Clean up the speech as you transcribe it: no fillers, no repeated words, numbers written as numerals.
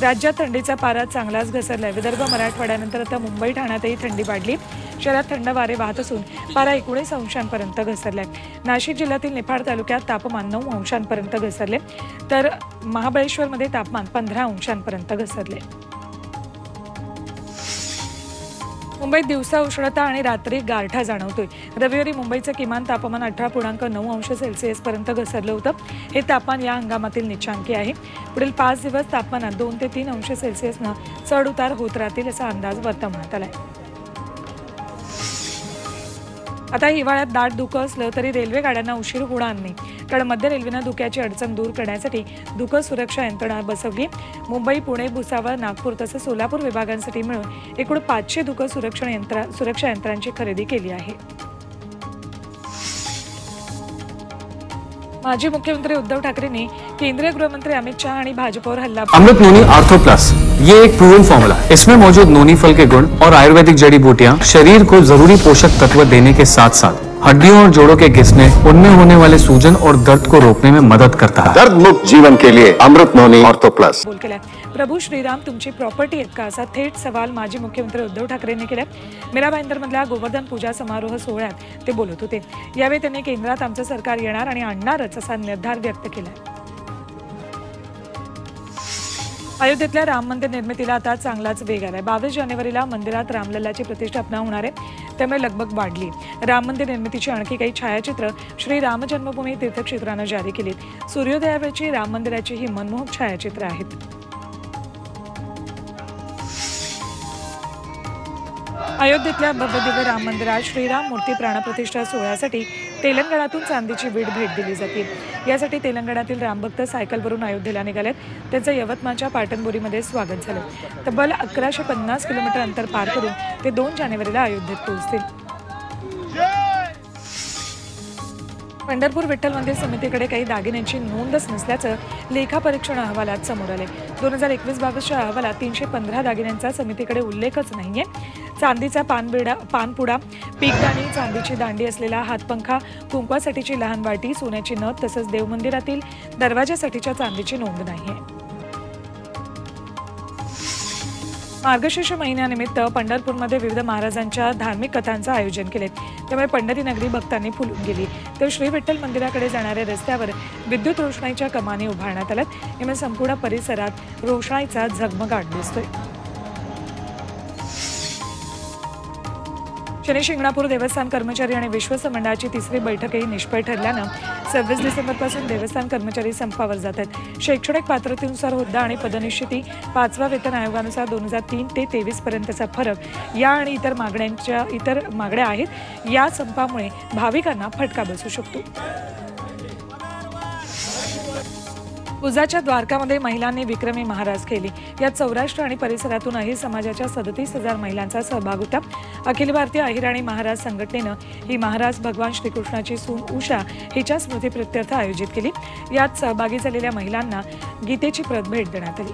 राज्यात थंडीचा पारा चांगलाच घसरलाय। विदर्भ मराठवाड्यानंतर आता मुंबई ठाण्यातही थंडी वाढली। शहरात थंड वारे वाहत असून पारा 19 अंशांपर्यंत घसरलाय। नाशिक जिल्ह्यातील निफाड तालुक्यात तापमान 9 अंशांपर्यंत घसरले, तर महाबळेश्वरमध्ये तापमान 15 अंशांपर्यंत घसरले। मुंबईत दिवसा उष्णता आणि रात्री गारठा जाणवतोय। रविवारी मुंबईचं किमान तापमान 18.9 अंश सेल्सिअस पर्यंत घसरलं होतं। हे तापमान या हंगामातील निचांकी आहे। पुढील 5 दिवस तापमानात 2 ते 3 अंश सेल्सिअसनं चढ उतार होत राहतील असा अंदाज वर्तवण्यात आलाय। आता हिवाळ्यात दाट धुकं असलं तरी रेल्वे गाड्यांना उशीर होणार नाही, कारण मध्य रेल्वेनं धुक्याची अडचण दूर करण्यासाठी धुकं सुरक्षा यंत्रणा बसवली। मुंबई, पुणे, भुसावळ, नागपूर तसंच सोलापूर विभागांसाठी मिळून एकूण 500 धुकं सुरक्षा यंत्रांची खरेदी केली आहे। माजी मुख्यमंत्री उद्धव ठाकरेंनी केंद्रीय गृहमंत्री अमित शाह आणि भाजपावर हल्ला। अमृत नोनी आर्थो प्लस, ये एक प्रूवन फॉर्मूला है। इसमें मौजूद नोनी फल के गुण और आयुर्वेदिक जड़ी बूटियां शरीर को जरूरी पोषक तत्व देने के साथ साथ हड्डियों और जोड़ों के घिसने, उनमें होने वाले सूजन और दर्द को रोकने में मदद करता है। दर्द मुक्त जीवन के लिए अमृत नोनी आर्थो प्लस। बोल केलाय। प्रभू श्रीराम तुमची प्रॉपर्टी आहेत का, असा थेट सवाल माजी मुख्यमंत्री उद्धव ठाकरेंनी केलाय। मीरा भाईंदरमधल्या गोवर्धन पूजा समारोह सोहळ्यात ते बोलत होते। यावेळी त्यांनी केंद्रात आमचं सरकार येणार आणि आणणारच असा निर्धार व्यक्त केलाय। अयोध्येतल्या राम मंदिर निर्मितीला आता चांगलाच वेग आलाय। 22 जानेवारीला मंदिरात रामलल्लाची प्रतिष्ठापना होणार आहे, त्यामुळे लगबग वाढली। राम मंदिर निर्मितीची आणखी काही छायाचित्र श्री राम जन्मभूमी तीर्थक्षेत्रानं जारी केलीत। सूर्योदयावेळची राम मंदिराची ही मनमोहक छायाचित्र आहेत। अयोध्येतल्या भव्यदिव्य राम मंदिरात श्रीराम मूर्ती प्राणप्रतिष्ठा सोहळ्यासाठी तेलंगणातून चांदीची वीट भेट दिली जाते। यासाठी तेलंगणातील रामभक्त सायकलवरून अयोध्येला निघालेत। त्यांचं यवतमाळच्या पाटणबोरीमध्ये स्वागत झालं। तब्बल 1150 किलोमीटर अंतर पार करून ते 2 जानेवारीला अयोध्येत पोहोचतील। पंढरपूर विठ्ठल मंदिर समितीकडे काही दागिन्यांची नोंदच नसल्याचं लेखापरीक्षण अहवालात समोर आले। 2021-22च्या अहवालात 315 दागिन्यांचा समितीकडे उल्लेखच नाहीये। चांदीचा पानपुडा, पीकदाणी, चांदीची दांडी असलेला हातपंखा, कुंकवासाठीची लहान वाटी, सोन्याची नथ तसंच देवमंदिरातील दरवाजासाठीच्या चांदीची नोंद नाहीये। मार्गशीर्ष महिन्यानिमित्त पंढरपूरमध्ये विविध महाराजांच्या धार्मिक कथांचं आयोजन केले, त्यामुळे पंढरी नगरी भक्तांनी फुलून गेली। तर श्री विठ्ठल मंदिराकडे जाणाऱ्या रस्त्यावर विद्युत रोषणाईच्या कमानी उभारण्यात आल्यात, यामुळे संपूर्ण परिसरात रोषणाईचा झगमगाट दिसतोय। शनी शिंगणापूर देवस्थान कर्मचारी आणि विश्वस्त मंडळाची 3री बैठकही निष्फळ ठरल्यानं 26 डिसेंबरपासून देवस्थान कर्मचारी संपावर जात आहेत। शैक्षणिक पात्रतेनुसार हुद्दा आणि पदनिश्चिती, 5व्या वेतन आयोगानुसार 2003 ते 23 पर्यंतचा फरक या आणि इतर मागण्या आहेत। या संपामुळे भाविकांना फटका बसू शकतो। उजाच्या द्वारकामध्ये महिलांनी विक्रमी महाराज केली। यात सौराष्ट्र आणि परिसरातून अहिर समाजाच्या 37,000 महिलांचा सहभाग होता। अखिल भारतीय अहिराणी महाराज संघटनेनं ही महाराज भगवान श्रीकृष्णाची सून उषा हिच्या स्मृतीप्रित्यर्थ आयोजित केली। यात सहभागी झालेल्या महिलांना गीतेची प्रत भेट देण्यात आली।